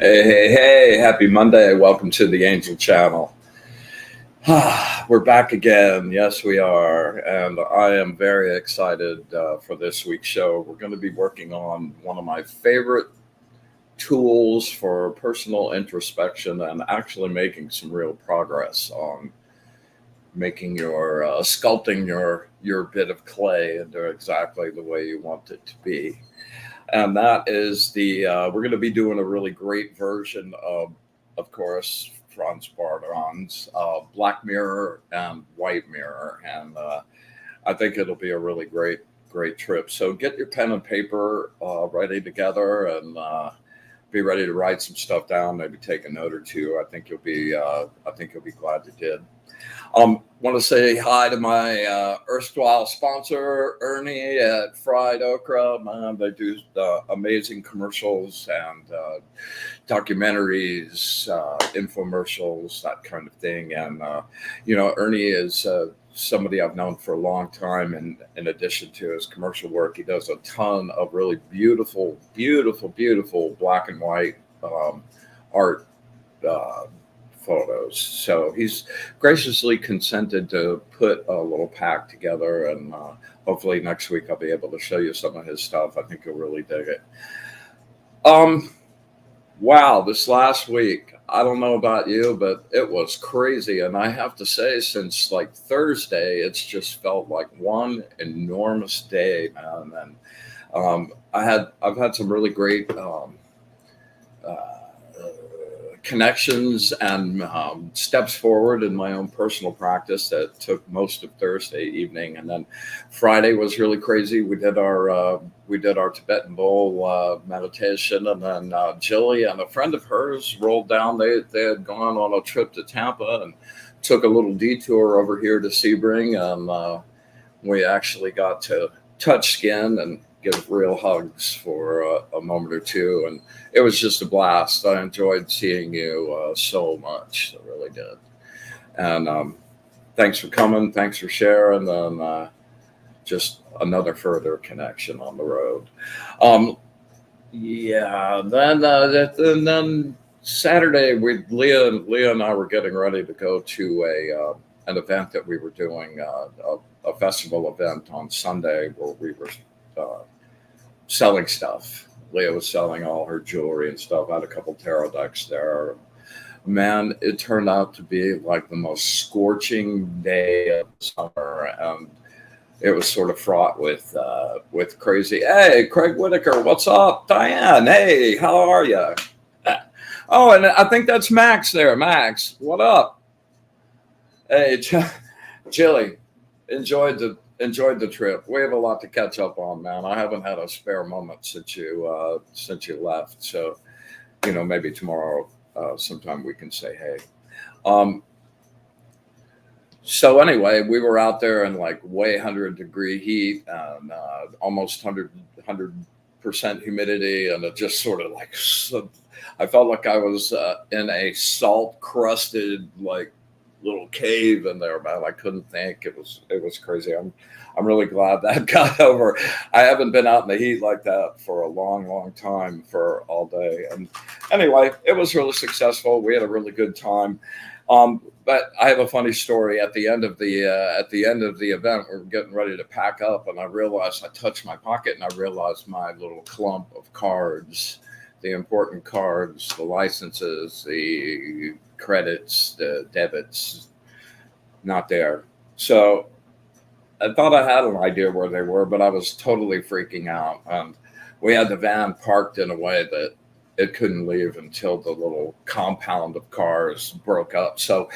Hey, hey, hey, happy Monday. Welcome to the Angel Channel. We're back again. Yes, we are. And I am very excited for this week's show. We're going to be working on one of my favorite tools for personal introspection and actually making some real progress on making sculpting your bit of clay into exactly the way you want it to be. And that is we're going to be doing a really great version of course, Franz Bardon's Black Mirror and White Mirror. And I think it'll be a really great trip. So get your pen and paper ready together and be ready to write some stuff down, maybe take a note or two. I think you'll be glad you did. Want to say hi to my erstwhile sponsor, Ernie at Fried Okra. Man, they do amazing commercials and documentaries, infomercials, that kind of thing. And, Ernie is somebody I've known for a long time. And in addition to his commercial work, he does a ton of really beautiful black and white art. Uh, Photos. So he's graciously consented to put a little pack together, and hopefully next week I'll be able to show you some of his stuff. I think you'll really dig it. Um, wow, this last week, I don't know about you, but it was crazy, and I have to say, since like Thursday, it's just felt like one enormous day, man. And I've had some really great. Uh, Connections and steps forward in my own personal practice that took most of Thursday evening, and then Friday was really crazy. We did our Tibetan bowl meditation, and then Jilly and a friend of hers rolled down. They had gone on a trip to Tampa and took a little detour over here to Sebring, and we actually got to touch skin and give real hugs for a moment or two. And it was just a blast. I enjoyed seeing you so much. I really did. And thanks for coming. Thanks for sharing. And just another further connection on the road. Um, yeah. Then Saturday, Leah and I were getting ready to go to an event that we were doing, a festival event on Sunday where we were uh, selling stuff. Leah was selling all her jewelry and stuff. I had a couple tarot decks there. Man, it turned out to be like the most scorching day of summer, and it was sort of fraught with crazy. Hey, Craig Whitaker, what's up? Diane, hey, how are you? Oh, and I think that's Max there. Max, what up? Hey, Jilly, enjoyed the trip. We have a lot to catch up on, man. I haven't had a spare moment since you left. So, maybe tomorrow, sometime we can say hey. Um, so anyway, we were out there in like way 100-degree heat and almost 100% humidity, and it just sort of like I felt like I was in a salt crusted like little cave in there, man. I couldn't think. It was crazy. I'm really glad that got over. I haven't been out in the heat like that for a long time for all day. And anyway, it was really successful. We had a really good time. But I have a funny story. At the end of the event, we were getting ready to pack up, and I realized I touched my pocket, and I realized my little clump of cards, the important cards, the licenses, the credits, the debits, not there. So I thought I had an idea where they were, but I was totally freaking out. And we had the van parked in a way that it couldn't leave until the little compound of cars broke up. So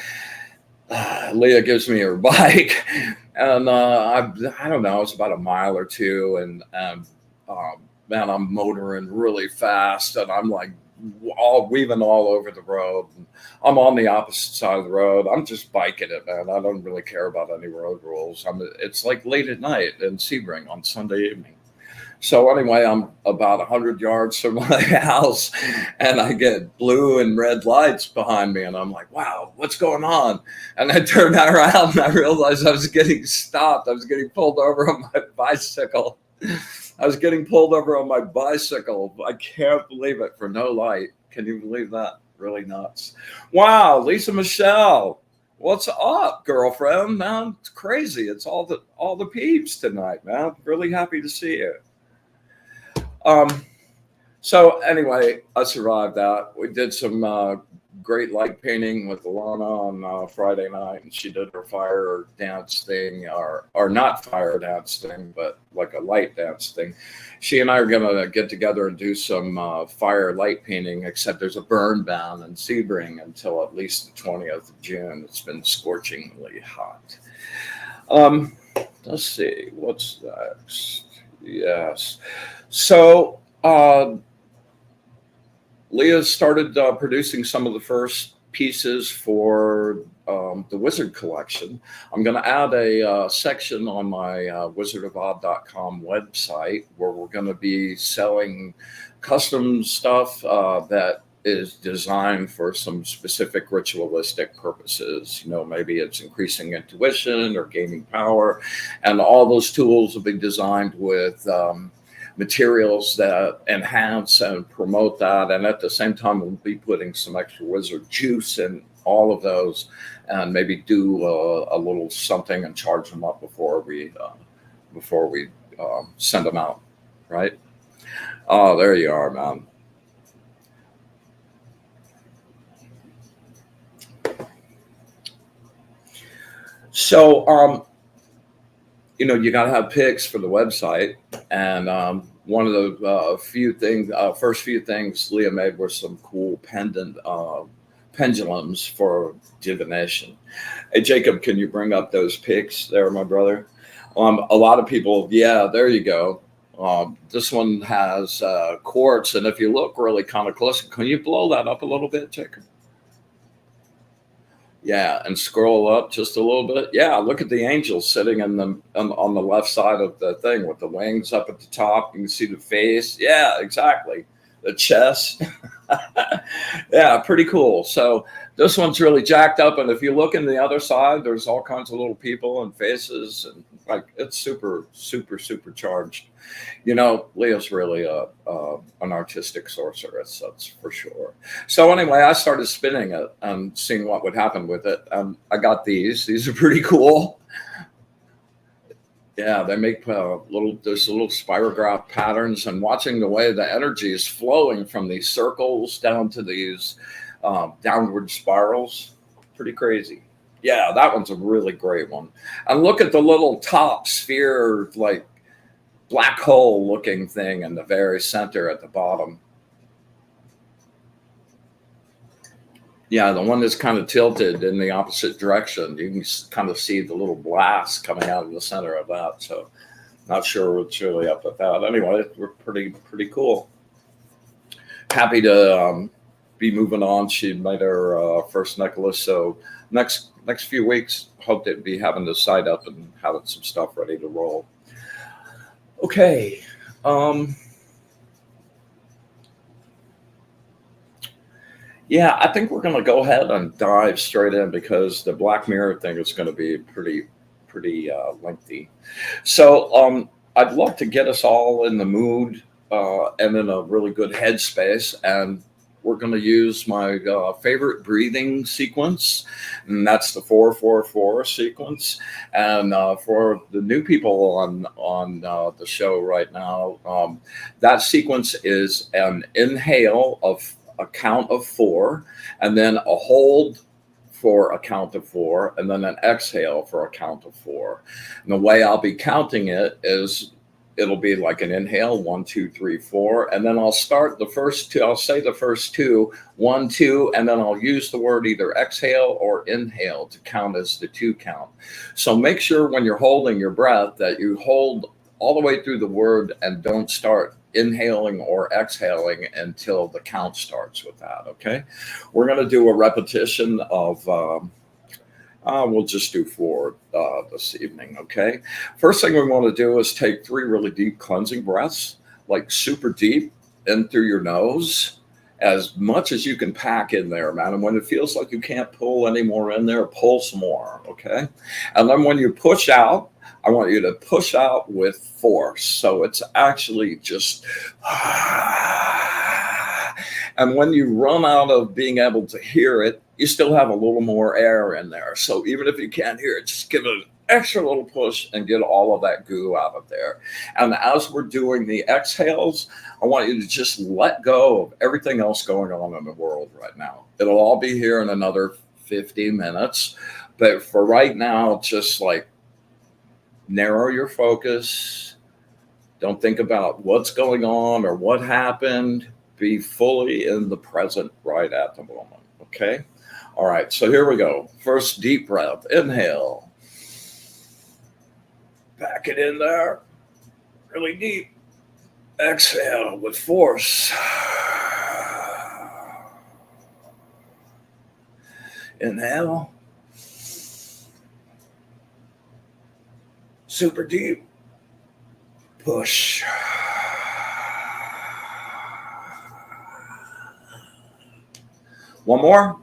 Leah gives me her bike, and I don't know, it's about a mile or two, and man, I'm motoring really fast, and I'm like all weaving all over the road. And I'm on the opposite side of the road. I'm just biking it, man. I don't really care about any road rules. It's like late at night in Sebring on Sunday evening. So anyway, I'm about 100 yards from my house, and I get blue and red lights behind me, and I'm like, "Wow, what's going on?" And I turned around, and I realized I was getting stopped. I was getting pulled over on my bicycle. I was getting pulled over on my bicycle. I can't believe it, for no light. Can you believe that? Really nuts. Wow, Lisa Michelle. What's up, girlfriend? Man, it's crazy. It's all the peeps tonight, man. Really happy to see you. So anyway, I survived that. We did some great light painting with Alana on Friday night, and she did her fire dance thing, or not fire dance thing, but like a light dance thing. She and I are gonna get together and do some fire light painting. Except there's a burn ban in Sebring until at least the 20th of June. It's been scorchingly hot. Let's see what's next. Yes, so. Leah started producing some of the first pieces for the Wizard collection. I'm going to add a section on my wizardofodd.com website where we're going to be selling custom stuff that is designed for some specific ritualistic purposes. Maybe it's increasing intuition or gaining power. And all those tools will be designed with materials that enhance and promote that, and at the same time we'll be putting some extra wizard juice in all of those, and maybe do a little something and charge them up before we send them out, right? Oh, there you are, man. So you got to have pics for the website. And one of the first few things Leah made were some cool pendulums for divination. Hey, Jacob, can you bring up those pics there, my brother? A lot of people, yeah, there you go. This one has quartz. And if you look really kind of close, can you blow that up a little bit, Jacob? Yeah, and scroll up just a little bit. Yeah, look at the angels sitting on the left side of the thing with the wings up at the top. You can see the face. Yeah, exactly. The chest. Yeah, pretty cool. So this one's really jacked up, and if you look in the other side, there's all kinds of little people and faces, and like it's super, super, super charged. Leah's really an artistic sorceress, that's for sure. So anyway, I started spinning it and seeing what would happen with it. I got these. These are pretty cool. Yeah, they make there's little spirograph patterns, and watching the way the energy is flowing from these circles down to these downward spirals, pretty crazy. Yeah, that one's a really great one. And look at the little top sphere, like black hole looking thing in the very center at the bottom. Yeah, the one that's kind of tilted in the opposite direction. You can kind of see the little blast coming out of the center of that. So not sure what's really up with that. Anyway, we're pretty cool. Happy to be moving on. She made her first necklace. So next few weeks, hope to be having the site up and having some stuff ready to roll. Okay. Yeah, I think we're going to go ahead and dive straight in because the Black Mirror thing is going to be pretty lengthy. So I'd love to get us all in the mood and in a really good headspace. And we're going to use my favorite breathing sequence, and that's the 4-4-4 sequence. And for the new people on the show right now, that sequence is an inhale of a count of 4, and then a hold for a count of 4, and then an exhale for a count of 4. And the way I'll be counting it is it'll be like an inhale, 1, 2, 3, 4, and then I'll start the first two. I'll say the first two, 1, 2, and then I'll use the word either exhale or inhale to count as the 2 count. So make sure when you're holding your breath that you hold all the way through the word and don't start inhaling or exhaling until the count starts with that. Okay, we're going to do a repetition of we'll just do 4 this evening. Okay, first thing we want to do is take 3 really deep cleansing breaths, like super deep in through your nose, as much as you can pack in there, man. And when it feels like you can't pull any more in there, pull some more. Okay, and then when you push out, I want you to push out with force. So it's actually just, And when you run out of being able to hear it, you still have a little more air in there. So even if you can't hear it, just give it an extra little push and get all of that goo out of there. And as we're doing the exhales, I want you to just let go of everything else going on in the world right now. It'll all be here in another 50 minutes. But for right now, just like narrow your focus. Don't think about what's going on or what happened. Be fully in the present right at the moment. Okay? All right, so here we go. First deep breath. Inhale. Back it in there. Really deep. Exhale with force. Inhale. Super deep. Push. One more.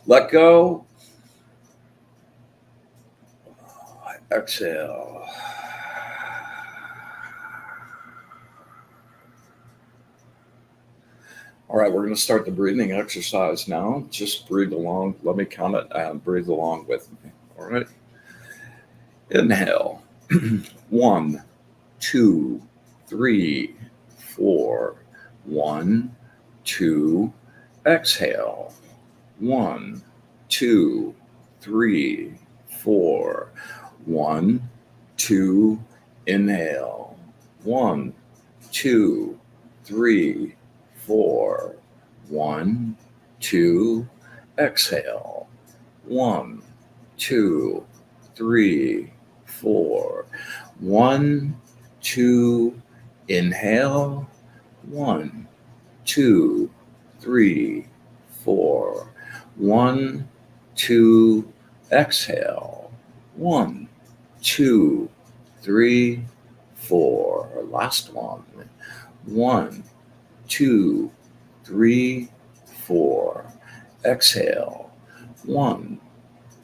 Let go. Exhale. All right, we're going to start the breathing exercise now. Just breathe along. Let me count it and breathe along with me. All right. Inhale. 1, 2, 3, 4. 1, 2. Exhale. 1, 2, 3, 4. 1, 2. Inhale. 1, 2, 3, 4. 1, 2. Exhale. 1, 2, 3, 4. 1, 2. Inhale. 1, 2, 3, 4. 1, 2. Exhale. 1, 2, 3, 4. Last one. 1, 2, 3, 4. Exhale. 1,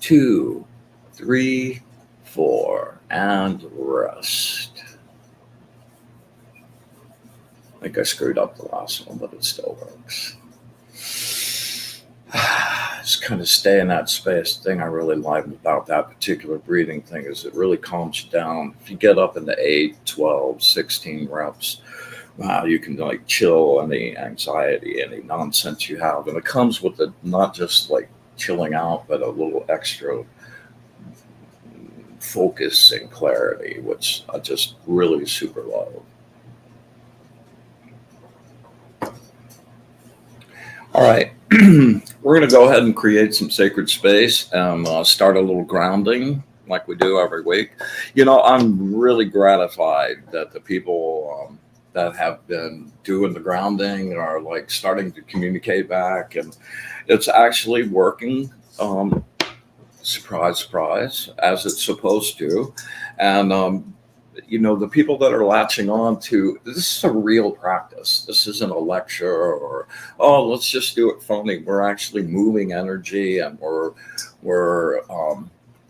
2, 3, 4. And rest. I think I screwed up the last one, but it still works. Just kind of stay in that space. The thing I really like about that particular breathing thing is it really calms you down. If you get up into 8, 12, 16 reps, wow, you can like chill any anxiety, any nonsense you have. And it comes with it, not just like chilling out, but a little extra focus and clarity, which I just really super love. All right, we're going to go ahead and create some sacred space and start a little grounding like we do every week. You know, I'm really gratified that the people that have been doing the grounding are like starting to communicate back, and it's actually working. Surprise, surprise, as it's supposed to. And you know, the people that are latching on to this is a real practice. This isn't a lecture or, oh, let's just do it phony. We're actually moving energy, and we're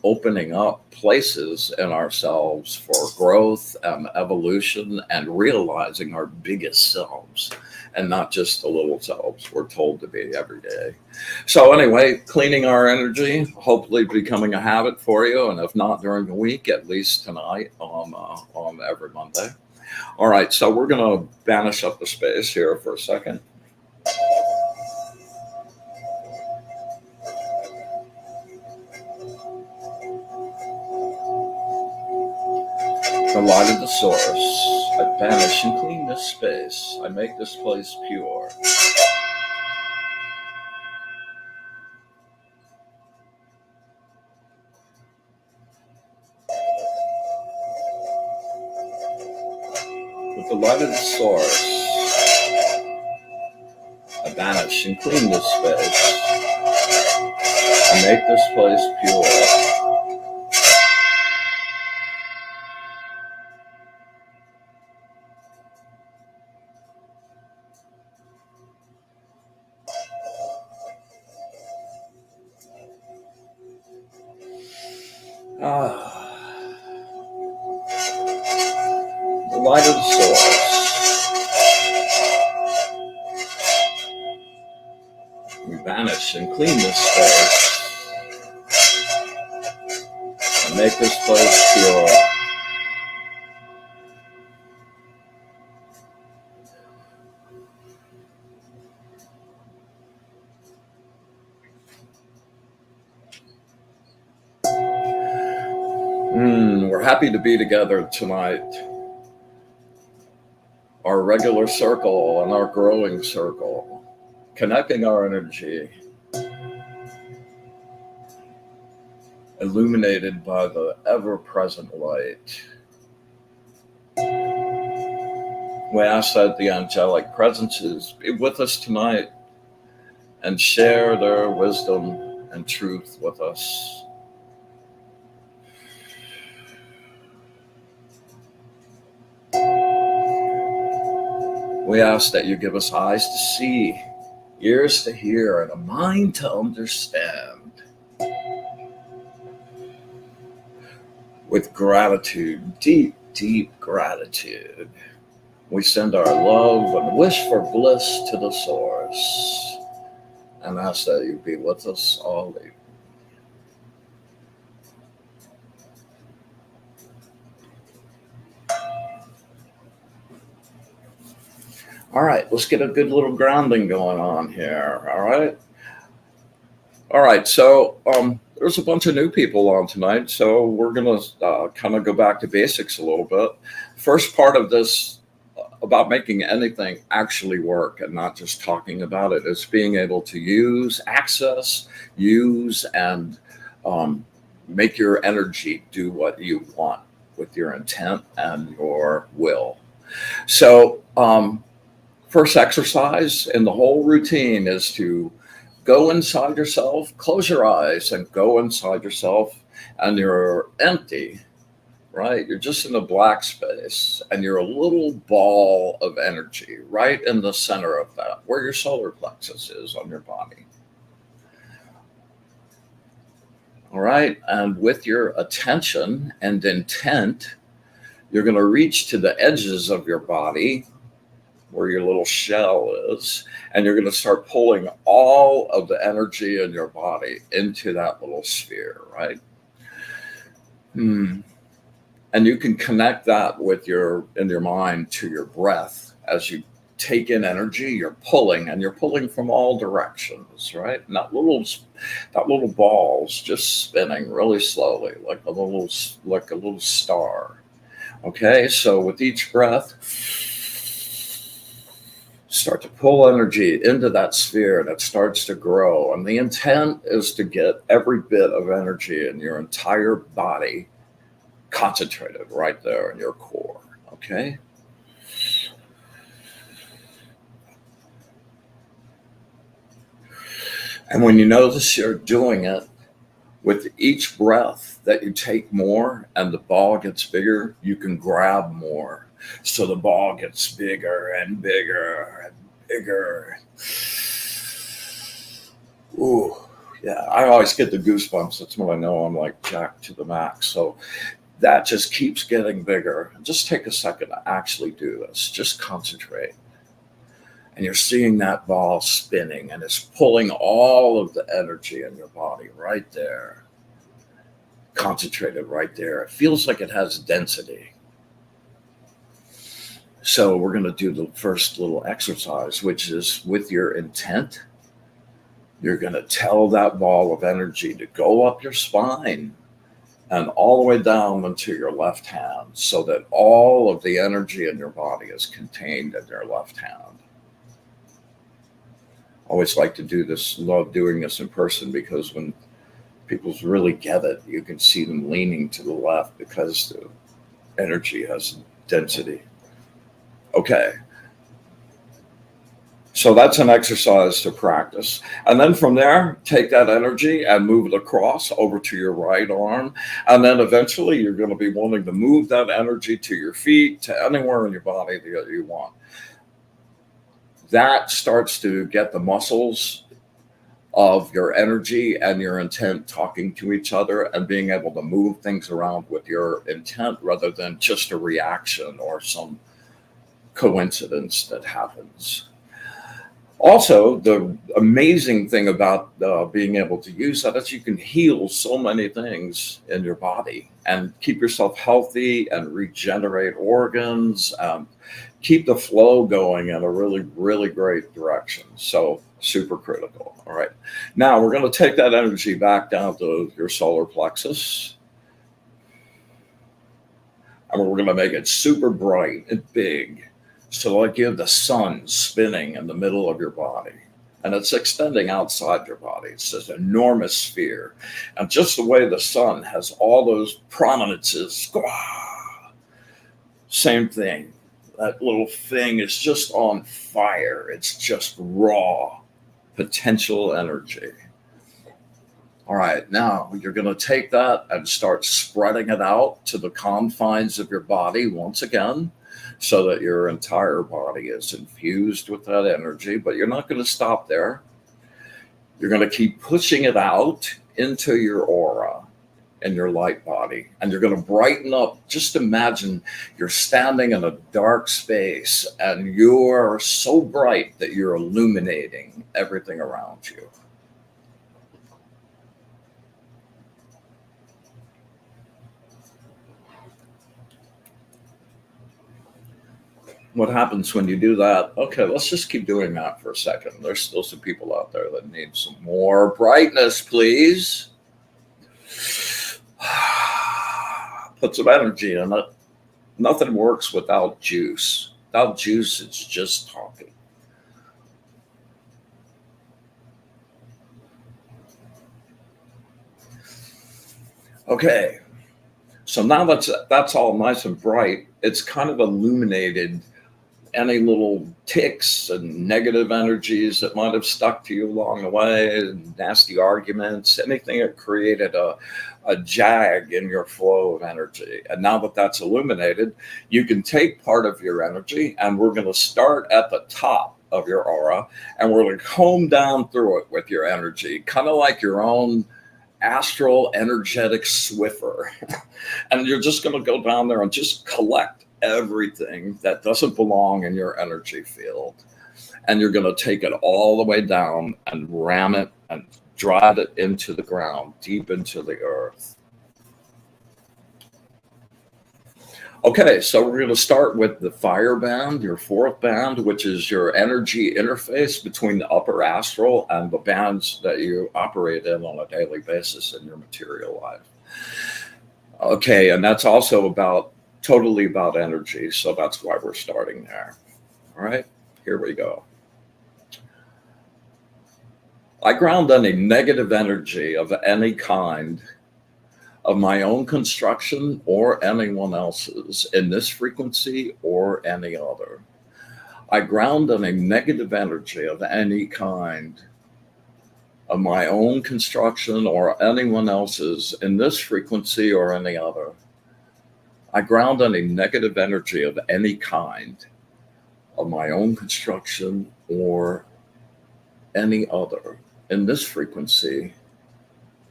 opening up places in ourselves for growth and evolution and realizing our biggest selves and not just the little selves we're told to be every day. So anyway, cleaning our energy, hopefully becoming a habit for you. And if not during the week, at least tonight on every Monday. All right, so we're going to banish up the space here for a second. The light of the source, I banish and clean this space. I make this place pure. With the light of the source, I banish and clean this space. I make this place pure. The light of the source. wash and clean this space and make this place pure. We're happy to be together tonight. Our regular circle and our growing circle, connecting our energy, illuminated by the ever-present light. We ask that the angelic presences be with us tonight and share their wisdom and truth with us. We ask that you give us eyes to see, ears to hear, and a mind to understand. With gratitude, deep, deep gratitude, we send our love and wish for bliss to the source and ask that you be with us all evening. All right, let's get a good little grounding going on here. All right. So there's a bunch of new people on tonight, so we're going to kind of go back to basics a little bit. First part of this about making anything actually work and not just talking about it is being able to use, and make your energy do what you want with your intent and your will. So first exercise in the whole routine is to go inside yourself, close your eyes and go inside yourself, and you're empty, right? You're just in a black space and you're a little ball of energy right in the center of that, where your solar plexus is on your body. All right. And with your attention and intent, you're going to reach to the edges of your body where your little shell is, and you're going to start pulling all of the energy in your body into that little sphere, right? And you can connect that with in your mind to your breath. As you take in energy, you're pulling from all directions, right? And that little ball's just spinning really slowly, like a little star. Okay, so with each breath, start to pull energy into that sphere, and it starts to grow. And the intent is to get every bit of energy in your entire body concentrated right there in your core. Okay. And when you notice you're doing it, with each breath that you take more and the ball gets bigger, you can grab more. So the ball gets bigger and bigger and bigger. Ooh, yeah, I always get the goosebumps. That's when I know I'm like jacked to the max. So that just keeps getting bigger. Just take a second to actually do this. Just concentrate. And you're seeing that ball spinning, and it's pulling all of the energy in your body right there. Concentrated right there. It feels like it has density. So we're going to do the first little exercise, which is with your intent. You're going to tell that ball of energy to go up your spine and all the way down into your left hand, so that all of the energy in your body is contained in your left hand. Always like to do this, love doing this in person, because when people really get it, you can see them leaning to the left because the energy has density. Okay. So that's an exercise to practice. And then from there, take that energy and move it across over to your right arm. And then eventually you're going to be wanting to move that energy to your feet, to anywhere in your body that you want. That starts to get the muscles of your energy and your intent talking to each other and being able to move things around with your intent rather than just a reaction or some coincidence that happens. Also, the amazing thing about being able to use that is you can heal so many things in your body and keep yourself healthy and regenerate organs, keep the flow going in a really, really great direction. So, super critical. All right. Now, we're going to take that energy back down to your solar plexus, and we're going to make it super bright and big. So, like you have the sun spinning in the middle of your body, and it's extending outside your body. It's this enormous sphere. And just the way the sun has all those prominences, same thing. That little thing is just on fire. It's just raw potential energy. All right, now you're going to take that and start spreading it out to the confines of your body once again, so that your entire body is infused with that energy. But you're not going to stop there. You're going to keep pushing it out into your aura and your light body, and you're going to brighten up. Just imagine you're standing in a dark space and you're so bright that you're illuminating everything around you. What happens when you do that? Okay, let's just keep doing that for a second. There's still some people out there that need some more brightness, please. Put some energy in it. Nothing works without juice. Without juice, it's just talking. Okay, so now that's all nice and bright. It's kind of illuminated any little ticks and negative energies that might have stuck to you along the way, nasty arguments, anything that created a jag in your flow of energy. And now that that's illuminated, you can take part of your energy, and we're going to start at the top of your aura, and we're going to comb down through it with your energy, kind of like your own astral energetic Swiffer. And you're just going to go down there and just collect everything that doesn't belong in your energy field. And you're going to take it all the way down and ram it and drive it into the ground, deep into the earth. Okay, so we're going to start with the fire band, your fourth band, which is your energy interface between the upper astral and the bands that you operate in on a daily basis in your material life. Okay, and that's also totally about energy, so that's why we're starting there. All right, here we go. I ground any negative energy of any kind of my own construction or anyone else's in this frequency or any other. I ground any negative energy of any kind of my own construction or anyone else's in this frequency or any other. I ground any negative energy of any kind of my own construction or any other in this frequency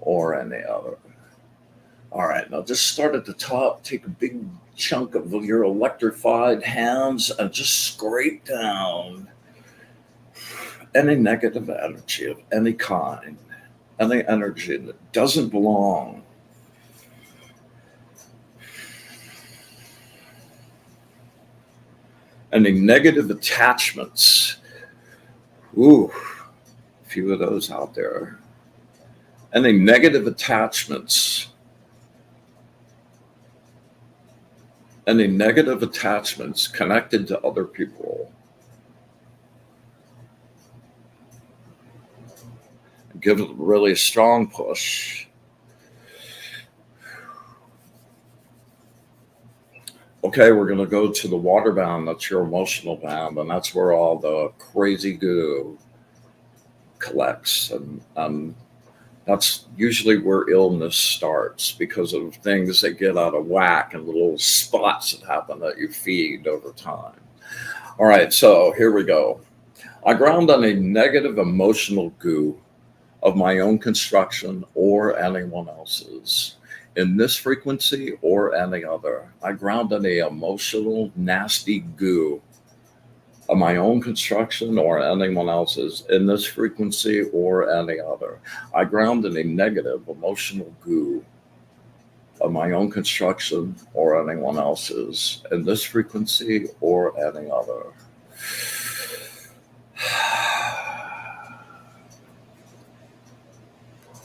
or any other. All right, now just start at the top, take a big chunk of your electrified hands and just scrape down any negative energy of any kind, any energy that doesn't belong. Any negative attachments. Ooh, a few of those out there. Any negative attachments. Any negative attachments connected to other people. Give it really a strong push. Okay, we're going to go to the water bound. That's your emotional bound, and that's where all the crazy goo collects. And that's usually where illness starts because of things that get out of whack and little spots that happen that you feed over time. All right, so here we go. I ground on a negative emotional goo of my own construction or anyone else's in this frequency or any other. I ground on a emotional, nasty goo of my own construction or anyone else's, in this frequency or any other. I ground in a negative emotional goo of my own construction or anyone else's, in this frequency or any other.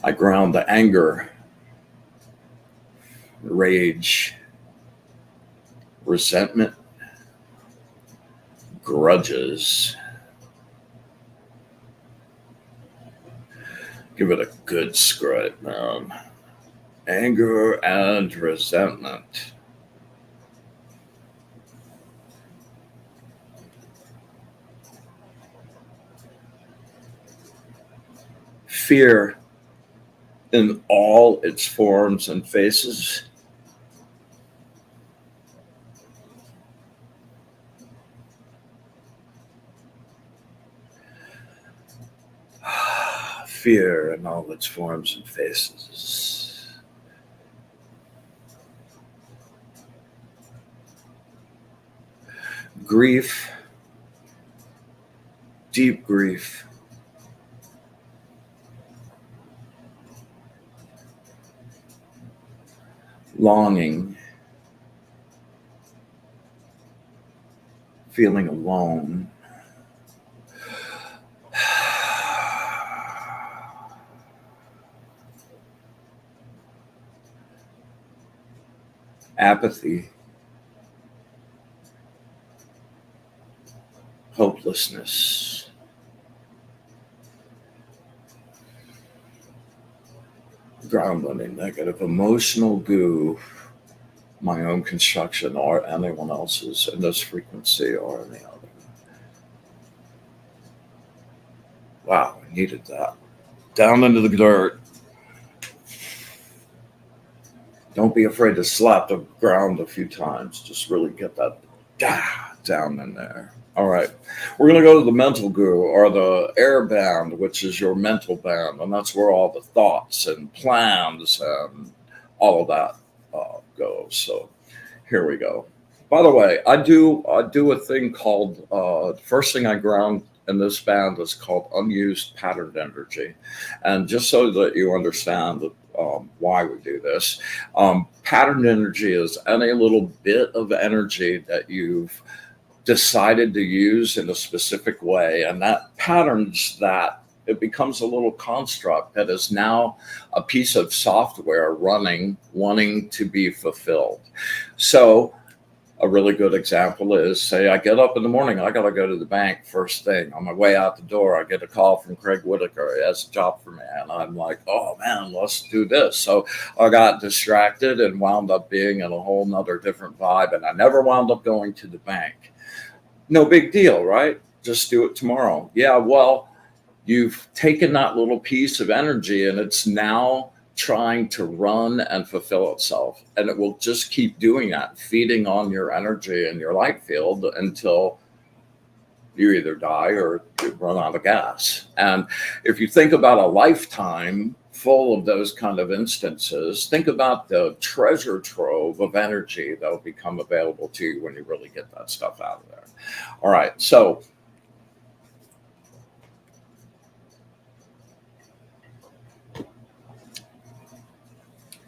I ground the anger, rage, resentment, grudges. Give it a good scrape, man. Anger and resentment. Fear in all its forms and faces. Fear in all its forms and faces. Grief, deep grief. Longing, feeling alone. Apathy, hopelessness. Ground on a negative emotional goo, my own construction or anyone else's, in this frequency or any other. Wow, I needed that. Down into the dirt. Don't be afraid to slap the ground a few times. Just really get that down in there. All right. We're going to go to the mental goo, or the air band, which is your mental band. And that's where all the thoughts and plans and all of that goes. So here we go. By the way, I do a thing called, the first thing I ground in this band is called unused patterned energy. And just so that you understand why we do this, patterned energy is any little bit of energy that you've decided to use in a specific way, and that patterns that. It becomes a little construct that is now a piece of software running, wanting to be fulfilled. So a really good example is, say I get up in the morning, I got to go to the bank first thing. On my way out the door, I get a call from Craig Whitaker. He has a job for me. And I'm like, oh man, let's do this. So I got distracted and wound up being in a whole nother different vibe. And I never wound up going to the bank. No big deal, right? Just do it tomorrow. Yeah, well, you've taken that little piece of energy and it's now trying to run and fulfill itself. And it will just keep doing that, feeding on your energy and your light field until you either die or you run out of gas. And if you think about a lifetime full of those kind of instances, think about the treasure trove of energy that will become available to you when you really get that stuff out of there. All right, so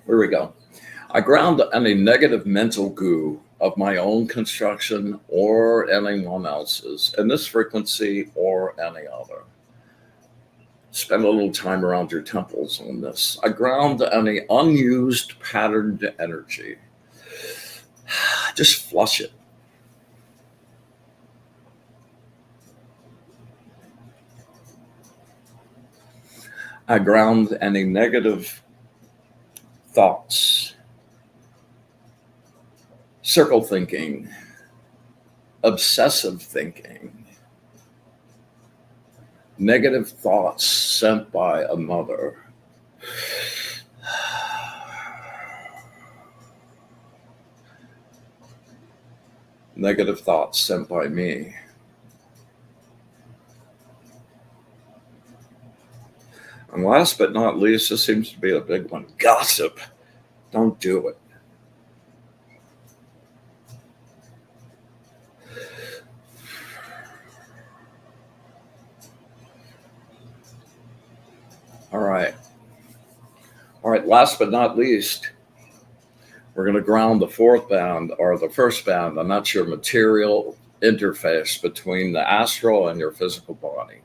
here we go. I ground any negative mental goo of my own construction or anyone else's, in this frequency or any other. Spend a little time around your temples on this. I ground any unused patterned energy. Just flush it. I ground any negative thoughts, circle thinking, obsessive thinking, negative thoughts sent by a mother, negative thoughts sent by me. And last but not least, this seems to be a big one, gossip. Don't do it. last but not least, we're going to ground the fourth band or the first band, and that's your material interface between the astral and your physical body.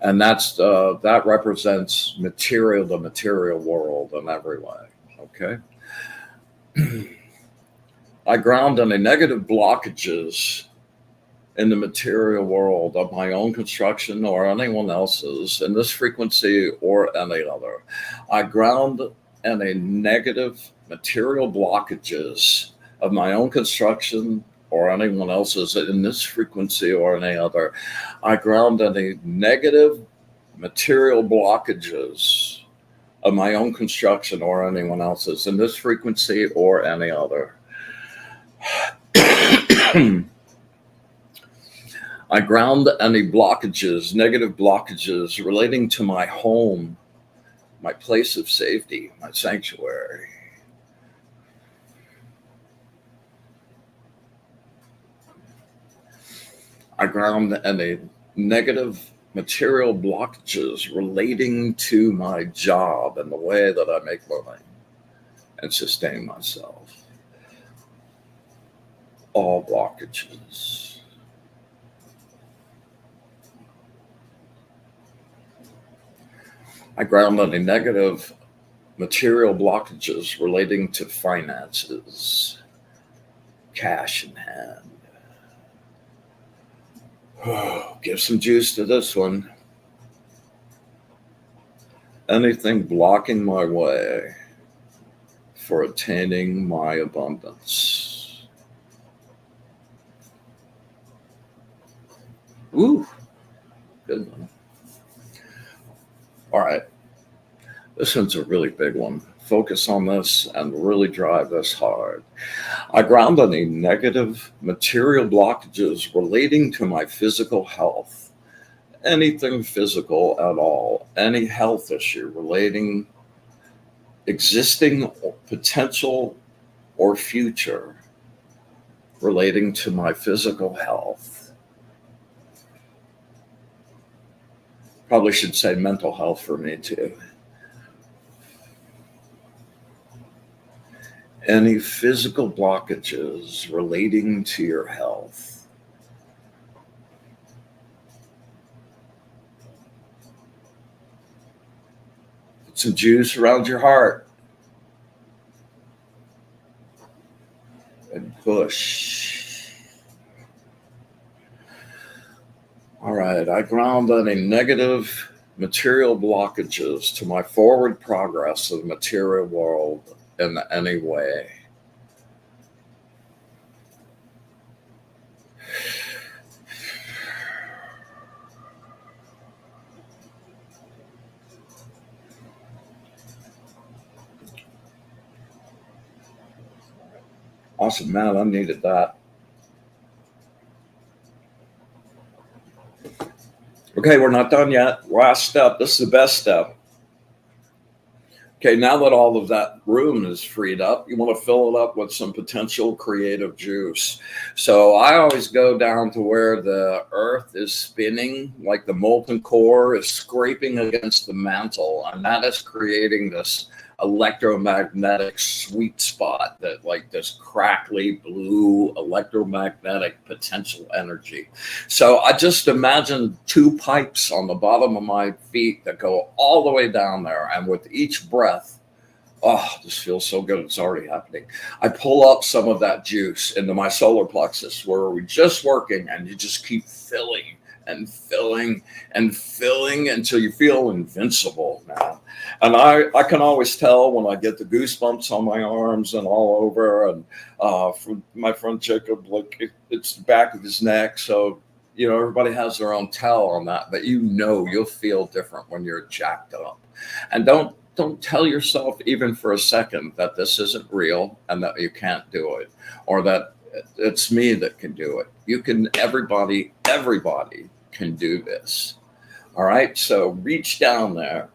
And that represents material, the material world in every way. Okay. I ground any negative blockages in the material world of my own construction or anyone else's in this frequency or any other. I ground any negative material blockages of my own construction or anyone else's in this frequency or any other. I ground any negative material blockages of my own construction or anyone else's in this frequency or any other. I ground any blockages, negative blockages relating to my home, my place of safety, my sanctuary. I ground any negative material blockages relating to my job and the way that I make money and sustain myself. All blockages. I ground any negative material blockages relating to finances, cash in hand. Give some juice to this one. Anything blocking my way for attaining my abundance. Ooh, good one. All right, this one's a really big one. Focus on this and really drive this hard. I ground any negative material blockages relating to my physical health. Anything physical at all, any health issue relating, existing, or potential, or future relating to my physical health. Probably should say mental health for me too. Any physical blockages relating to your health. Put some juice around your heart. And push. All right, I ground any negative material blockages to my forward progress of the material world in any way. Awesome, man, I needed that. Okay, we're not done yet. Last step. This is the best step. Okay, now that all of that room is freed up, you want to fill it up with some potential creative juice. So I always go down to where the earth is spinning, like the molten core is scraping against the mantle, and that is creating this electromagnetic sweet spot, that like this crackly blue electromagnetic potential energy. So I just imagine two pipes on the bottom of my feet that go all the way down there, and with each breath, oh, this feels so good, it's already happening, I pull up some of that juice into my solar plexus, where we're just working, and you just keep filling and filling and filling until you feel invincible, man. And I can always tell when I get the goosebumps on my arms and all over, and from my friend Jacob, like it's the back of his neck. So, you know, everybody has their own tell on that, but you know, you'll feel different when you're jacked up. And don't tell yourself even for a second that this isn't real and that you can't do it, or that it's me that can do it. You can, everybody can do this. All right. So reach down there.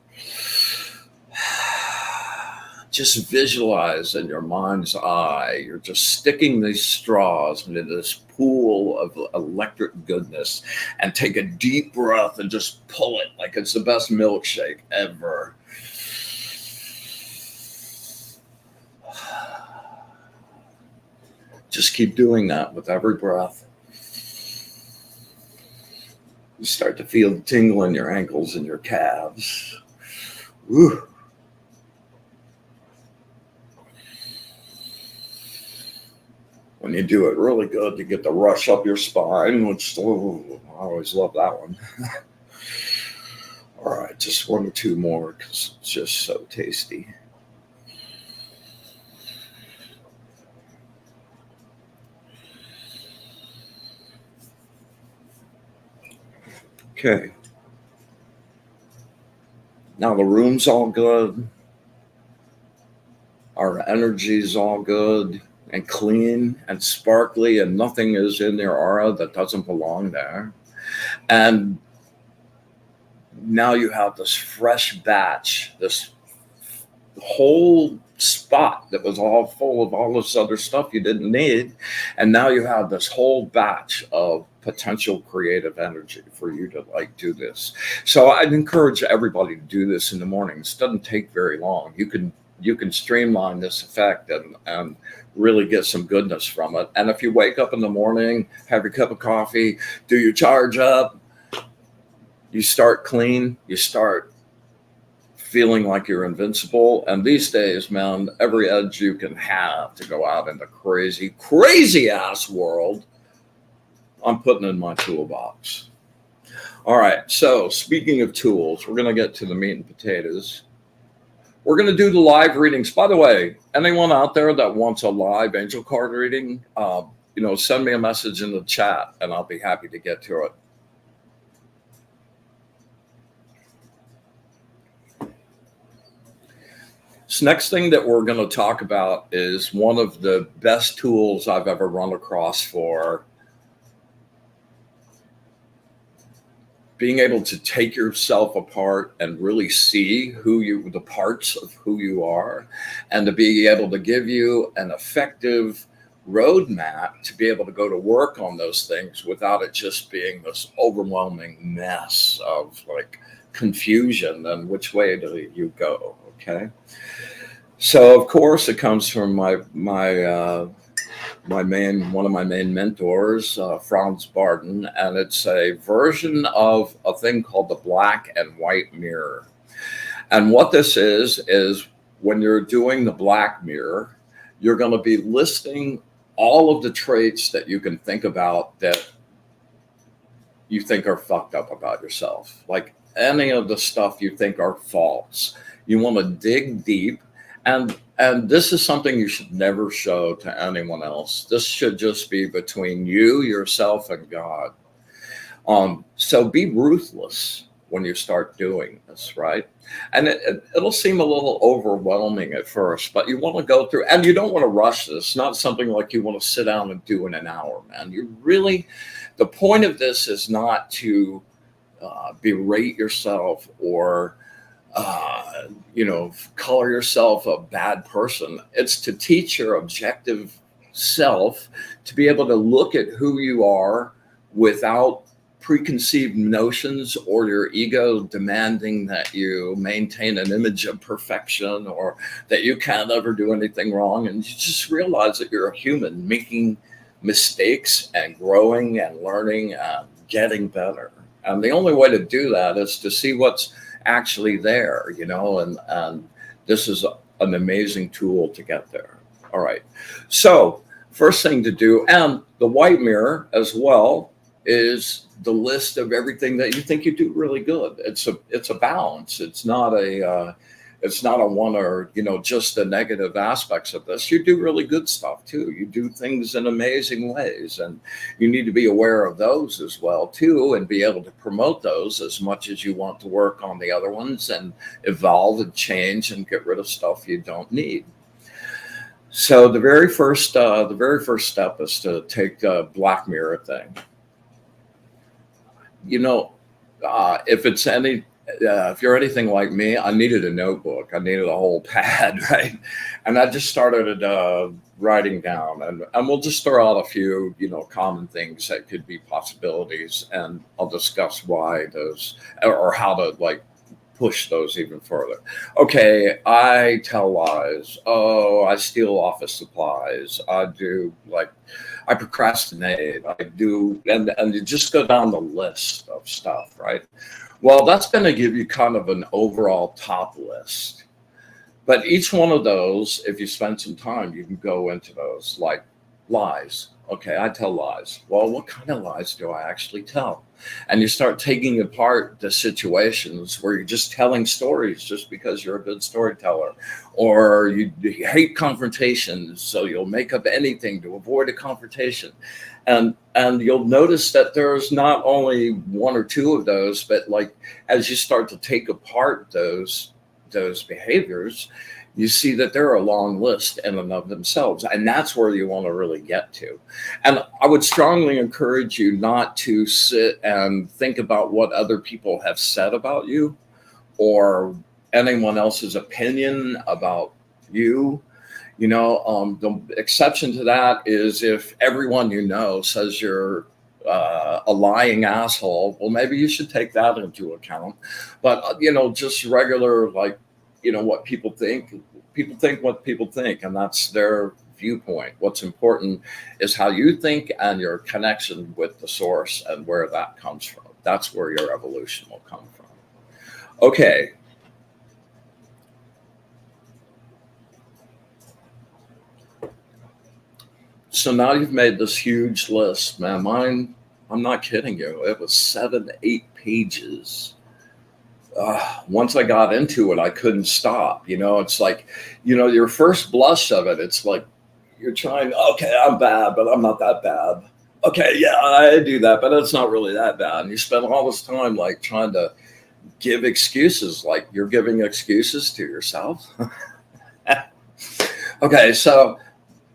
Just visualize in your mind's eye, you're just sticking these straws into this pool of electric goodness, and take a deep breath and just pull it like it's the best milkshake ever. Just keep doing that with every breath. You start to feel the tingle in your ankles and your calves. Woo. When you do it really good, you get the rush up your spine, which I always love that one. All right, just one or two more because it's just so tasty. Okay. Now the room's all good. Our energy's all good and clean and sparkly, and nothing is in their aura that doesn't belong there. And now you have this fresh batch, this whole spot that was all full of all this other stuff you didn't need. And now you have this whole batch of potential creative energy for you to like do this. So I'd encourage everybody to do this in the mornings. It doesn't take very long. You can streamline this effect and really get some goodness from it. And if you wake up in the morning, have your cup of coffee, do your charge up, you start clean, you start feeling like you're invincible. And these days, man, every edge you can have to go out in the crazy ass world, I'm putting in my toolbox. All right. So speaking of tools, we're going to get to the meat and potatoes. We're going to do the live readings. By the way, anyone out there that wants a live angel card reading, send me a message in the chat and I'll be happy to get to it. This next thing that we're going to talk about is one of the best tools I've ever run across for being able to take yourself apart and really see the parts of who you are, and to be able to give you an effective roadmap to be able to go to work on those things without it just being this overwhelming mess of like confusion and which way do you go. Okay. So of course it comes from one of my main mentors, Franz Barden, and it's a version of a thing called the black and white mirror. And what this is when you're doing the black mirror, you're going to be listing all of the traits that you can think about that you think are fucked up about yourself, like any of the stuff you think are faults. You want to dig deep, and this is something you should never show to anyone else. This should just be between you, yourself, and God. So be ruthless when you start doing this, right? And it'll seem a little overwhelming at first, but you want to go through, and you don't want to rush this. It's not something like you want to sit down and do in an hour, man. The point of this is not to berate yourself or color yourself a bad person. It's to teach your objective self to be able to look at who you are without preconceived notions or your ego demanding that you maintain an image of perfection or that you can't ever do anything wrong. And you just realize that you're a human making mistakes and growing and learning and getting better. And the only way to do that is to see what's actually there, and this is an amazing tool to get there. All right. So first thing to do, and the white mirror as well, is the list of everything that you think you do really good. It's a balance. It's not a one or just the negative aspects of this. You do really good stuff too. You do things in amazing ways, and you need to be aware of those as well too, and be able to promote those as much as you want to work on the other ones and evolve and change and get rid of stuff you don't need. So the very first step is to take the black mirror thing. If you're anything like me, I needed a notebook. I needed a whole pad, right? And I just started writing down, and we'll just throw out a few, common things that could be possibilities, and I'll discuss why those or how to push those even further. Okay, I tell lies. Oh, I steal office supplies. I procrastinate. I do, and you just go down the list of stuff, right? Well, that's going to give you kind of an overall top list. But each one of those, if you spend some time, you can go into those, like lies. Okay, I tell lies. Well, what kind of lies do I actually tell? And you start taking apart the situations where you're just telling stories just because you're a good storyteller, or you hate confrontations, so you'll make up anything to avoid a confrontation. And you'll notice that there's not only one or two of those, but like as you start to take apart those behaviors, you see that they're a long list in and of themselves. And that's where you want to really get to. And I would strongly encourage you not to sit and think about what other people have said about you or anyone else's opinion about you. The exception to that is if everyone you know says you're a lying asshole, well, maybe you should take that into account. But, just regular, like, what people think what people think, and that's their viewpoint. What's important is how you think and your connection with the source and where that comes from. That's where your evolution will come from. Okay. So now you've made this huge list, man. Mine, I'm not kidding you. It was 7-8 pages. Once I got into it, I couldn't stop. It's like, your first blush of it, it's like you're trying, okay, I'm bad, but I'm not that bad. Okay, yeah, I do that, but it's not really that bad. And you spend all this time like trying to give excuses, like you're giving excuses to yourself. Okay, so,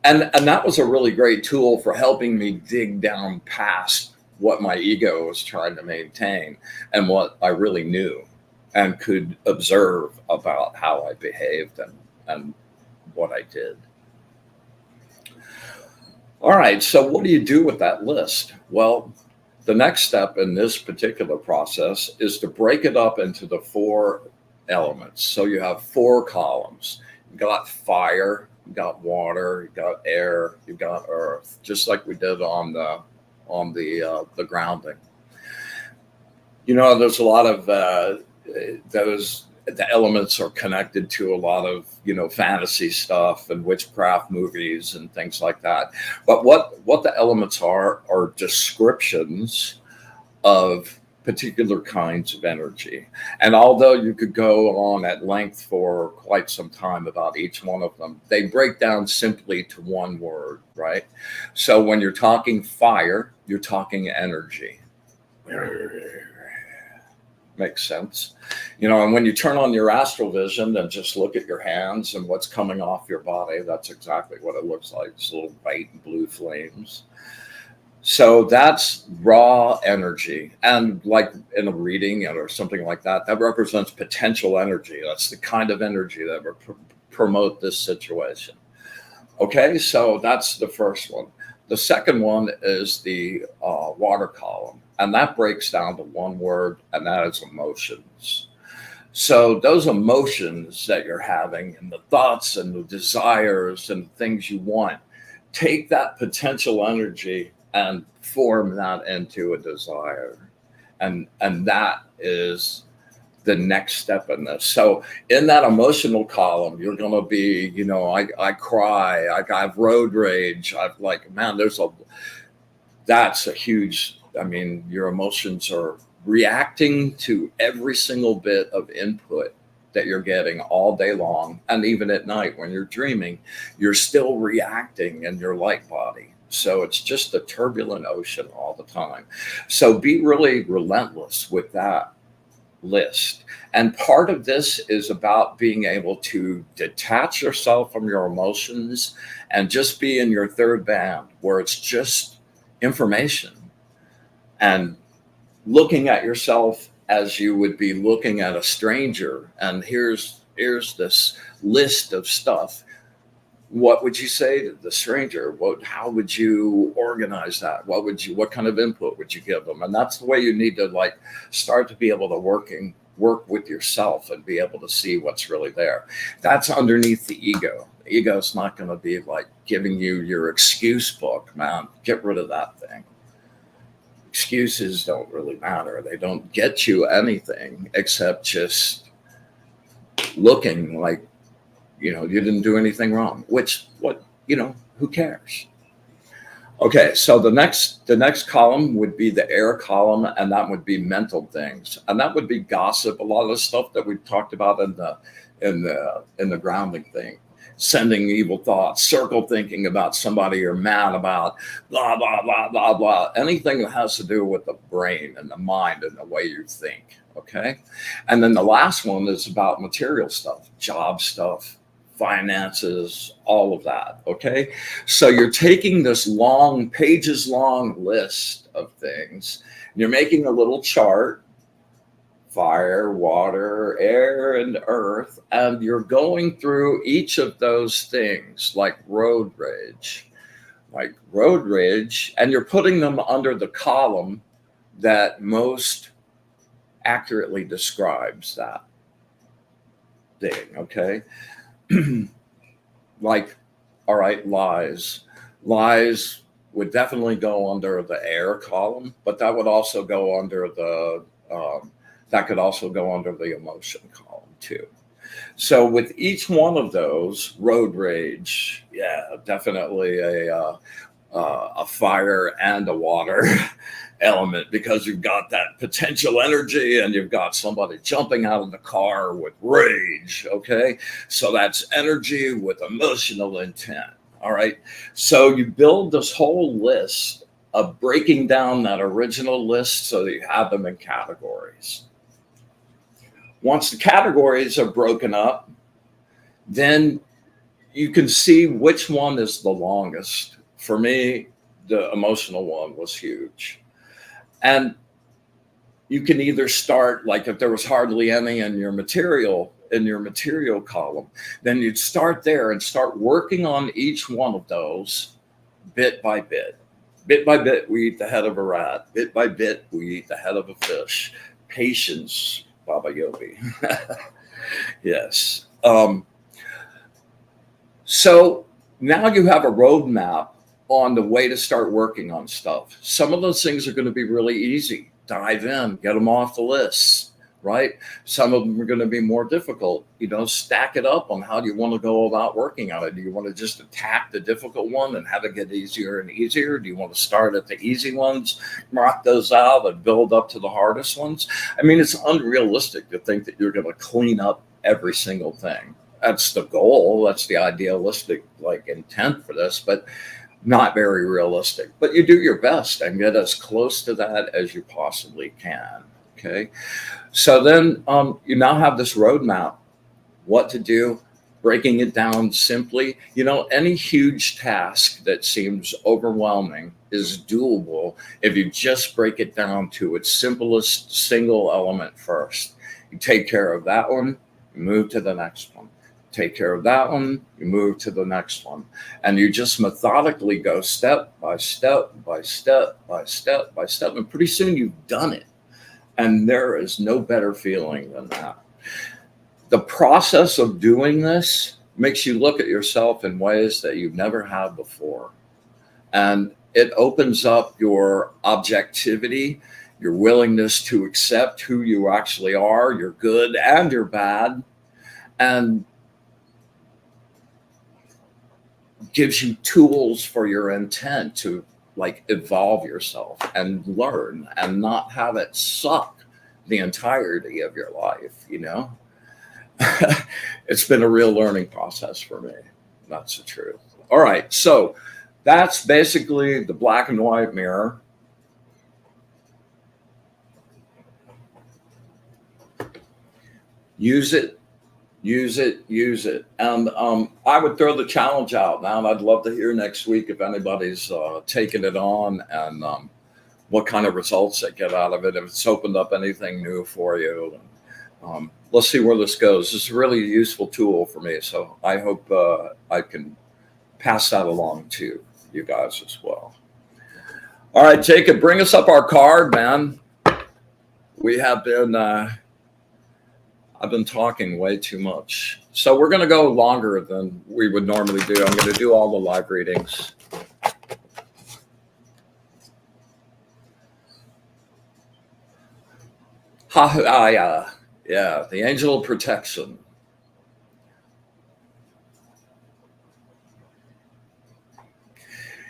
and that was a really great tool for helping me dig down past what my ego was trying to maintain and what I really knew and could observe about how I behaved and what I did. All right, so what do you do with that list? Well, the next step in this particular process is to break it up into the 4 elements. So you have 4 columns. You've got fire, you've got water, you've got air, you've got earth, just like we did on the grounding. There's a lot of the elements are connected to a lot of fantasy stuff and witchcraft movies and things like that. But what the elements are descriptions of particular kinds of energy. And although you could go on at length for quite some time about each one of them, they break down simply to one word, right? So when you're talking fire, you're talking energy. Makes sense. And when you turn on your astral vision and just look at your hands and what's coming off your body, that's exactly what it looks like. It's little white and blue flames. So that's raw energy. And like in a reading or something like that, that represents potential energy. That's the kind of energy that would promote this situation. Okay, so that's the first one. The second one is the water column. And that breaks down to one word, and that is emotions. So those emotions that you're having and the thoughts and the desires and the things you want, take that potential energy and form that into a desire. And that is the next step in this. So in that emotional column, you're going to be, I cry, I have road rage. I've like, man, that's a huge, your emotions are reacting to every single bit of input that you're getting all day long. And even at night when you're dreaming, you're still reacting in your light body. So it's just a turbulent ocean all the time. So be really relentless with that list. And part of this is about being able to detach yourself from your emotions and just be in your third band where it's just information and looking at yourself as you would be looking at a stranger. And here's this list of stuff. What would you say to the stranger? How would you organize that? What kind of input would you give them? And that's the way you need to start to be able to work with yourself and be able to see what's really there. That's underneath the ego. The ego is not going to be like giving you your excuse book, man. Get rid of that thing. Excuses don't really matter. They don't get you anything except just looking like, you didn't do anything wrong, which, who cares? Okay, so the next column would be the air column, and that would be mental things, and that would be gossip. A lot of the stuff that we talked about in the grounding thing, sending evil thoughts, circle thinking about somebody you're mad about, blah blah blah blah blah. Anything that has to do with the brain and the mind and the way you think. Okay, and then the last one is about material stuff, job stuff, finances, all of that. Okay, so you're taking this long, pages long list of things, and you're making a little chart: fire, water, air, and earth, and you're going through each of those things like road rage, and you're putting them under the column that most accurately describes that thing. Okay. Like, all right, lies would definitely go under the air column, but that would also go under the emotion column too. So with each one of those, road rage, yeah, definitely a fire and a water element, because you've got that potential energy and you've got somebody jumping out of the car with rage. Okay, so that's energy with emotional intent. All right, so you build this whole list of breaking down that original list so that you have them in categories. Once the categories are broken up, then you can see which one is the longest. For me, the emotional one was huge. And you can either start, like if there was hardly any in your material column, then you'd start there and start working on each one of those bit by bit. Bit by bit, we eat the head of a rat. Bit by bit, we eat the head of a fish. Patience, Baba Yogi. Yes. So now you have a roadmap on the way to start working on stuff. Some of those things are going to be really easy. Dive in, get them off the list, right? Some of them are going to be more difficult. Stack it up on how do you want to go about working on it. Do you want to just attack the difficult one and have it get easier and easier? Do you want to start at the easy ones, knock those out, and build up to the hardest ones? I mean, it's unrealistic to think that you're going to clean up every single thing. That's the goal. That's the idealistic intent for this, but not very realistic. But you do your best and get as close to that as you possibly can. Okay. So then you now have this roadmap, what to do, breaking it down simply. Any huge task that seems overwhelming is doable if you just break it down to its simplest single element first. You take care of that one, you move to the next one. Take care of that one, you move to the next one. And you just methodically go step by step by step by step by step. And pretty soon you've done it. And there is no better feeling than that. The process of doing this makes you look at yourself in ways that you've never had before. And it opens up your objectivity, your willingness to accept who you actually are, your good and your bad, and gives you tools for your intent to evolve yourself and learn and not have it suck the entirety of your life. It's been a real learning process for me. That's the truth. All right. So that's basically the black and white mirror. Use it. And I would throw the challenge out now, and I'd love to hear next week if anybody's taken it on and what kind of results they get out of it, if it's opened up anything new for you. Let's see where this goes. This is really a useful tool for me, so I hope I can pass that along to you guys as well. All right, Jacob, bring us up our card, man. We have been I've been talking way too much. So we're going to go longer than we would normally do. I'm going to do all the live readings. Hahiuiah. Yeah, the angel of protection.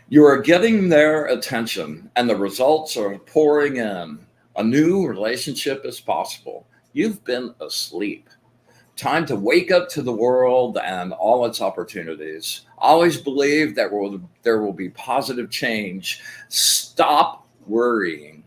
You are getting their attention, and the results are pouring in. A new relationship is possible. You've been asleep. Time to wake up to the world and all its opportunities. Always believe that there will be positive change. Stop worrying.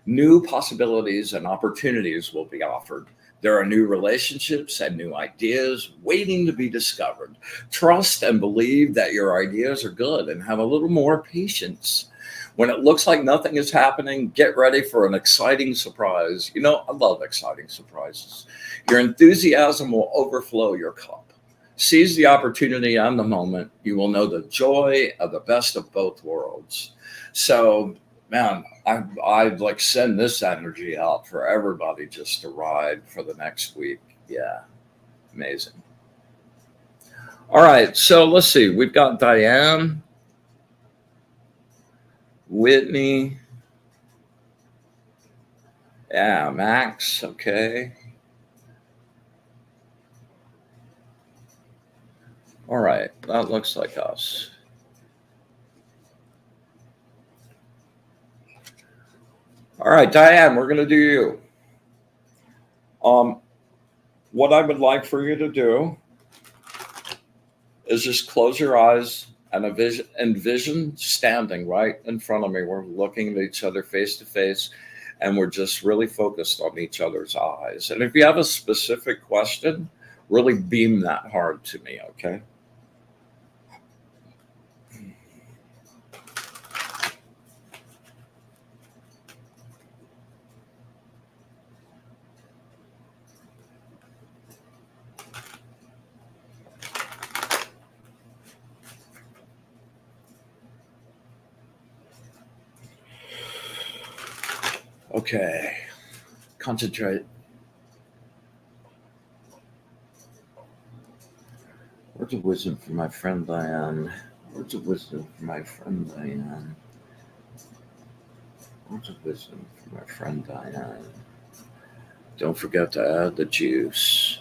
New possibilities and opportunities will be offered. There are new relationships and new ideas waiting to be discovered. Trust and believe that your ideas are good and have a little more patience. When it looks like nothing is happening, get ready for an exciting surprise. You know, I love exciting surprises. Your enthusiasm will overflow your cup. Seize the opportunity and the moment. You will know the joy of the best of both worlds. So, man, I'd like send this energy out for everybody just to ride for the next week. Yeah, amazing. All right, so let's see. We've got Diane, Whitney, yeah, Max. Okay. All right, that looks like us. All right, Diane, we're going to do you. What I would like for you to do is just close your eyes and envision standing right in front of me. We're looking at each other face to face, and we're just really focused on each other's eyes. And if you have a specific question, really beam that hard to me, okay? Okay, concentrate. Words of wisdom for my friend Diane. Words of wisdom for my friend Diane. Words of wisdom for my friend Diane. Don't forget to add the juice.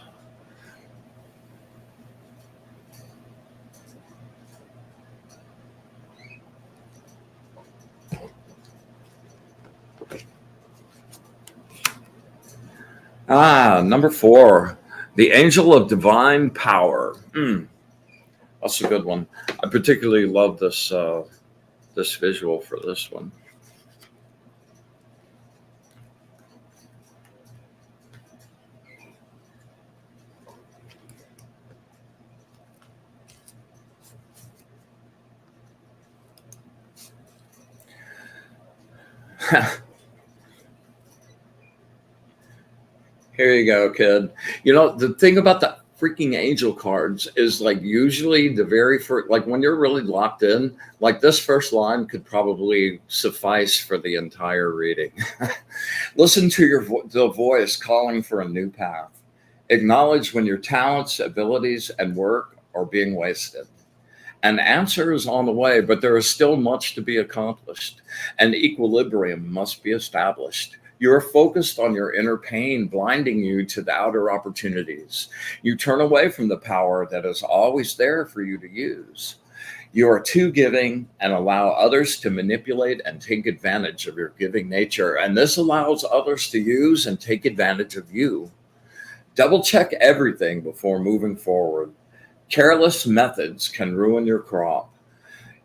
Number 4, the angel of divine power. That's a good one. I particularly love this this visual for this one. Here you go, kid. You know, the thing about the freaking angel cards is like usually the very first, like when you're really locked in, like this first line could probably suffice for the entire reading. Listen to the voice calling for a new path. Acknowledge when your talents, abilities, and work are being wasted. An answer is on the way, but there is still much to be accomplished. An equilibrium must be established. You are focused on your inner pain, blinding you to the outer opportunities. You turn away from the power that is always there for you to use. You are too giving and allow others to manipulate and take advantage of your giving nature. And this allows others to use and take advantage of you. Double check everything before moving forward. Careless methods can ruin your crop.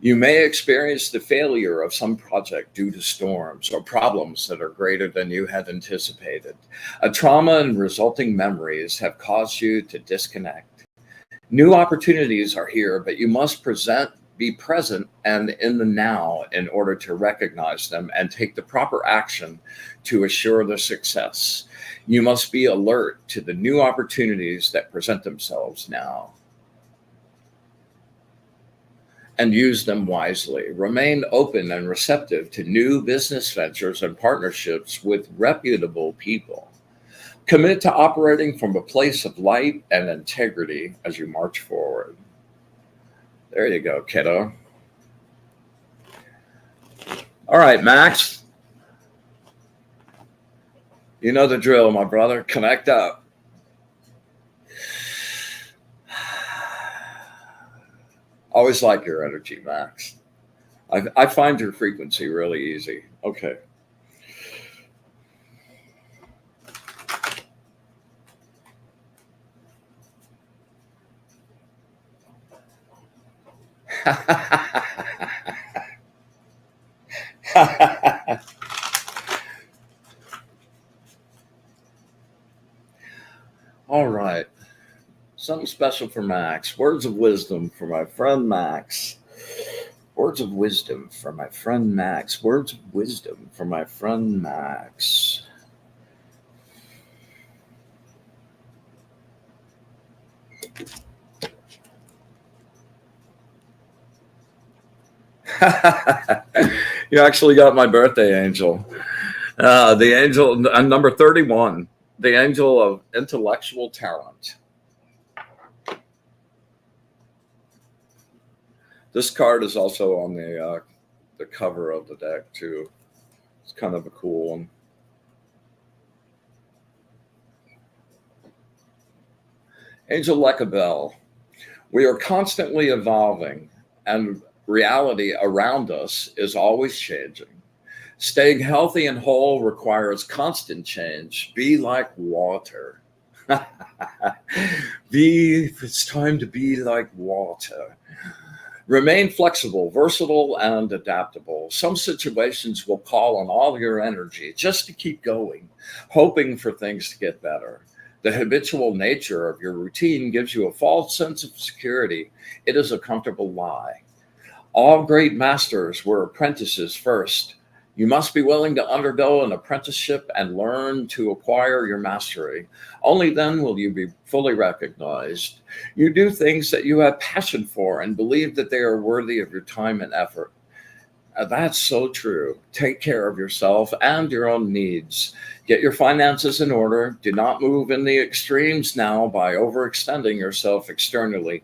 You may experience the failure of some project due to storms or problems that are greater than you had anticipated. A trauma and resulting memories have caused you to disconnect. New opportunities are here, but you must be present and in the now in order to recognize them and take the proper action to assure their success. You must be alert to the new opportunities that present themselves now, and use them wisely. Remain open and receptive to new business ventures and partnerships with reputable people. Commit to operating from a place of light and integrity as you march forward. There you go, kiddo. All right, Max. You know the drill, my brother. Connect up. Always like your energy, Max. I find your frequency really easy. Okay. All right. Something special for Max. Words of wisdom for my friend Max. Words of wisdom for my friend Max. Words of wisdom for my friend Max. You actually got my birthday angel. The angel, number 31, the angel of intellectual talent. This card is also on the cover of the deck too. It's kind of a cool one. Angel like a bell. We are constantly evolving, and reality around us is always changing. Staying healthy and whole requires constant change. Be like water. It's time to be like water. Remain flexible, versatile, and adaptable. Some situations will call on all your energy just to keep going, hoping for things to get better. The habitual nature of your routine gives you a false sense of security. It is a comfortable lie. All great masters were apprentices first. You must be willing to undergo an apprenticeship and learn to acquire your mastery. Only then will you be fully recognized. You do things that you have passion for and believe that they are worthy of your time and effort. That's so true. Take care of yourself and your own needs. Get your finances in order. Do not move in the extremes now by overextending yourself externally.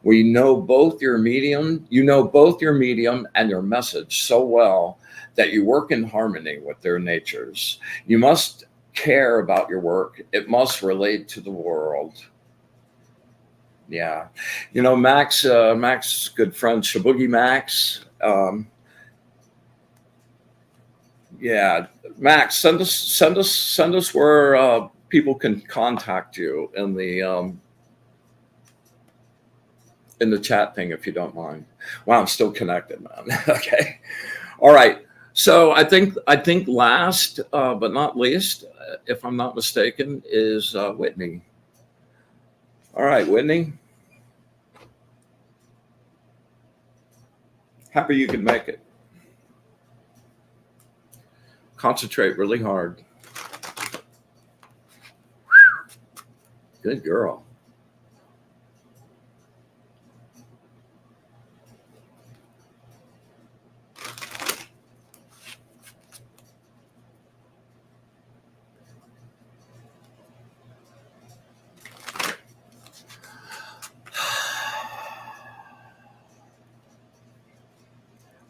You know both your medium and your message so well that you work in harmony with their natures. You must care about your work. It must relate to the world. Yeah. You know, Max's good friend, Shabugi Max. Yeah, Max, send us where people can contact you in the chat thing, if you don't mind. Wow, I'm still connected, man. Okay. All right. So I think last but not least, if I'm not mistaken, is Whitney. All right, Whitney. Happy you could make it. Concentrate really hard. Good girl.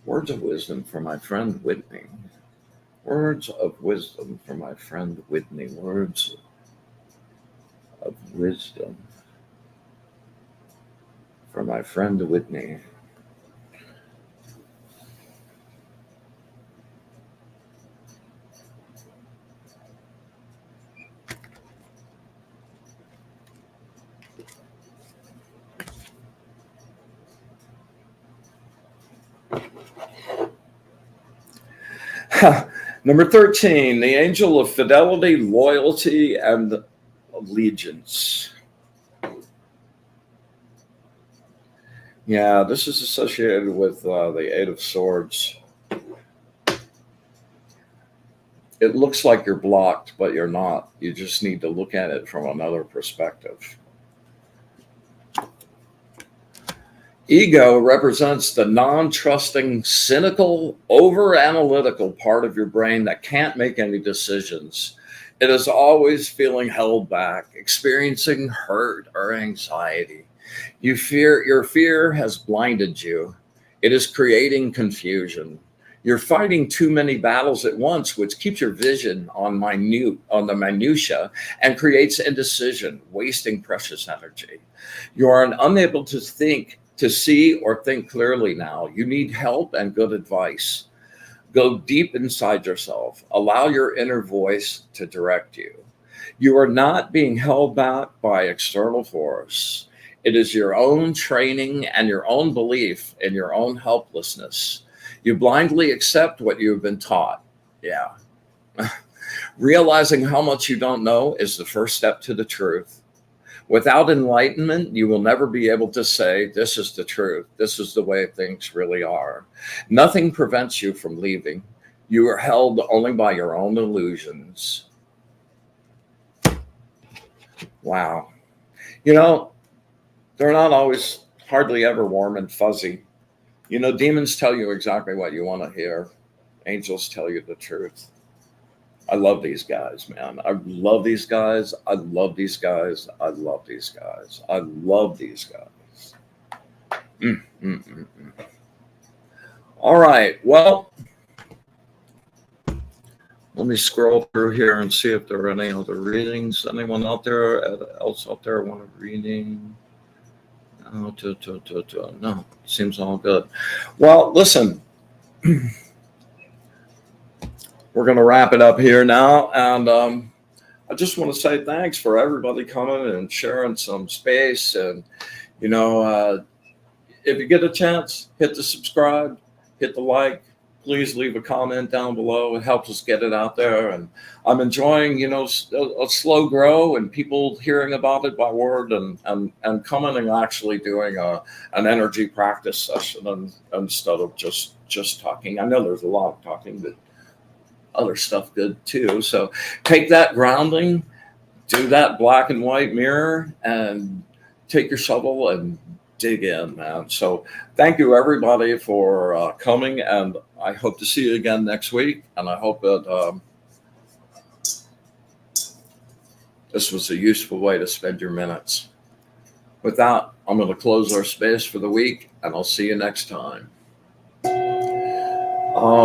Words of wisdom for my friend Whitney. Words of wisdom for my friend Whitney. Words of wisdom for my friend Whitney. Number 13, the angel of fidelity, loyalty, and allegiance. Yeah, this is associated with the Eight of Swords. It looks like you're blocked, but you're not. You just need to look at it from another perspective. Ego represents the non-trusting, cynical, over-analytical part of your brain that can't make any decisions. It is always feeling held back, experiencing hurt or anxiety. Your fear has blinded you. It is creating confusion. You're fighting too many battles at once, which keeps your vision on the minutia and creates indecision, wasting precious energy. You are unable to see or think clearly now. You need help and good advice. Go deep inside yourself. Allow your inner voice to direct you. You are not being held back by external force. It is your own training and your own belief in your own helplessness. You blindly accept what you have been taught. Yeah. Realizing how much you don't know is the first step to the truth. Without enlightenment, you will never be able to say, this is the truth. This is the way things really are. Nothing prevents you from leaving. You are held only by your own illusions. Wow. You know, they're not always hardly ever warm and fuzzy. You know, demons tell you exactly what you want to hear. Angels tell you the truth. I love these guys, man. I love these guys. I love these guys. I love these guys. I love these guys. All right. Well, let me scroll through here and see if there are any other readings. Anyone else out there want a reading? No, seems all good. Well, listen. We're going to wrap it up here now. And I just want to say thanks for everybody coming and sharing some space. And, you know, if you get a chance, hit the subscribe, hit the like. Please leave a comment down below. It helps us get it out there. And I'm enjoying, you know, a slow grow and people hearing about it by word and coming and actually doing an energy practice session instead of just talking. I know there's a lot of talking, but other stuff good too. So take that grounding, do that black and white mirror, and take your shovel and dig in, man. So thank you everybody for coming, and I hope to see you again next week. And I hope that this was a useful way to spend your minutes. With that, I'm going to close our space for the week, and I'll see you next time.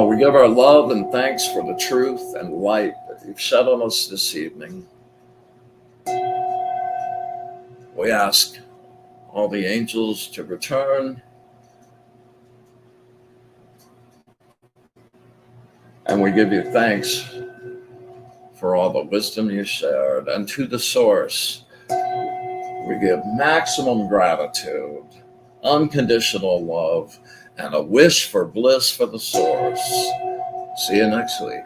We give our love and thanks for the truth and light that you've shed on us this evening. We ask all the angels to return, and we give you thanks for all the wisdom you shared. And to the source, we give maximum gratitude, unconditional love, and a wish for bliss for the source. See you next week.